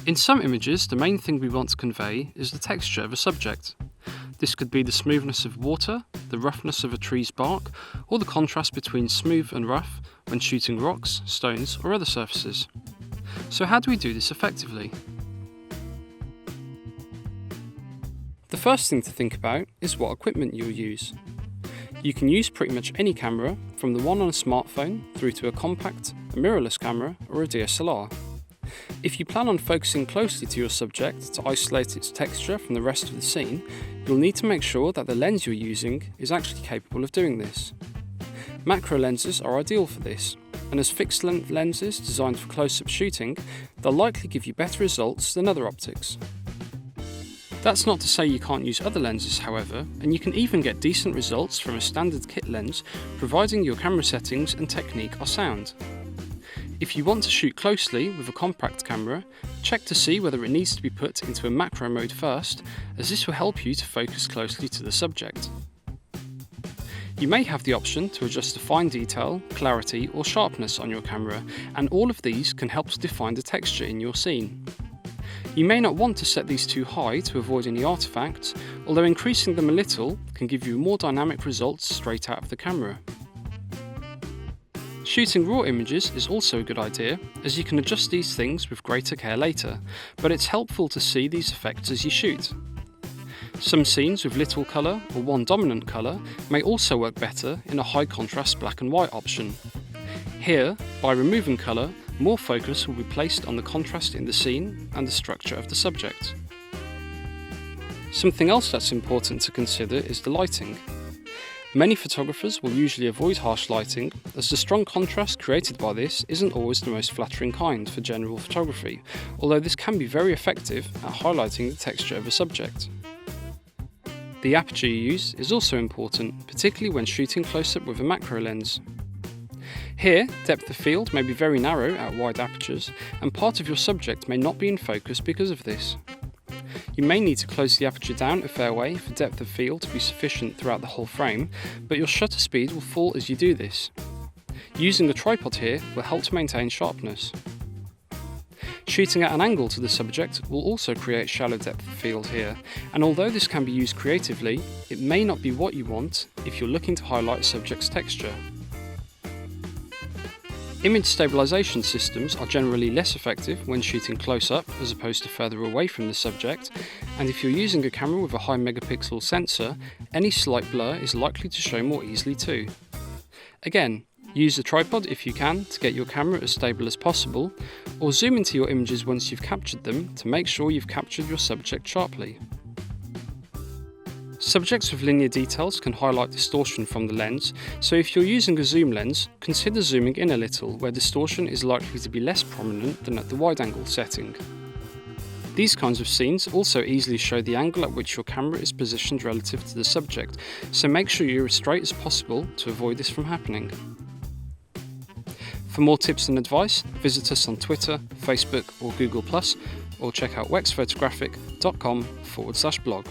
In some images, the main thing we want to convey is the texture of a subject. This could be the smoothness of water, the roughness of a tree's bark, or the contrast between smooth and rough when shooting rocks, stones, or other surfaces. So how do we do this effectively? The first thing to think about is what equipment you'll use. You can use pretty much any camera, from the one on a smartphone through to a compact, a mirrorless camera, or a DSLR. If you plan on focusing closely to your subject to isolate its texture from the rest of the scene, you'll need to make sure that the lens you're using is actually capable of doing this. Macro lenses are ideal for this, and as fixed length lenses designed for close-up shooting, they'll likely give you better results than other optics. That's not to say you can't use other lenses, however, and you can even get decent results from a standard kit lens, providing your camera settings and technique are sound. If you want to shoot closely with a compact camera, check to see whether it needs to be put into a macro mode first, as this will help you to focus closely to the subject. You may have the option to adjust the fine detail, clarity, or sharpness on your camera, and all of these can help to define the texture in your scene. You may not want to set these too high to avoid any artifacts, although increasing them a little can give you more dynamic results straight out of the camera. Shooting raw images is also a good idea, as you can adjust these things with greater care later, but it's helpful to see these effects as you shoot. Some scenes with little colour or one dominant colour may also work better in a high contrast black and white option. Here, by removing colour, more focus will be placed on the contrast in the scene and the structure of the subject. Something else that's important to consider is the lighting. Many photographers will usually avoid harsh lighting, as the strong contrast created by this isn't always the most flattering kind for general photography, although this can be very effective at highlighting the texture of a subject. The aperture you use is also important, particularly when shooting close-up with a macro lens. Here, depth of field may be very narrow at wide apertures, and part of your subject may not be in focus because of this. You may need to close the aperture down a fair way for depth of field to be sufficient throughout the whole frame, but your shutter speed will fall as you do this. Using a tripod here will help to maintain sharpness. Shooting at an angle to the subject will also create shallow depth of field here, and although this can be used creatively, it may not be what you want if you're looking to highlight a subject's texture. Image stabilisation systems are generally less effective when shooting close up as opposed to further away from the subject, and if you're using a camera with a high megapixel sensor, any slight blur is likely to show more easily too. Again, use a tripod if you can to get your camera as stable as possible, or zoom into your images once you've captured them to make sure you've captured your subject sharply. Subjects with linear details can highlight distortion from the lens, so if you're using a zoom lens, consider zooming in a little where distortion is likely to be less prominent than at the wide-angle setting. These kinds of scenes also easily show the angle at which your camera is positioned relative to the subject, so make sure you're as straight as possible to avoid this from happening. For more tips and advice, visit us on Twitter, Facebook or Google+, or check out wexphotographic.com/blog.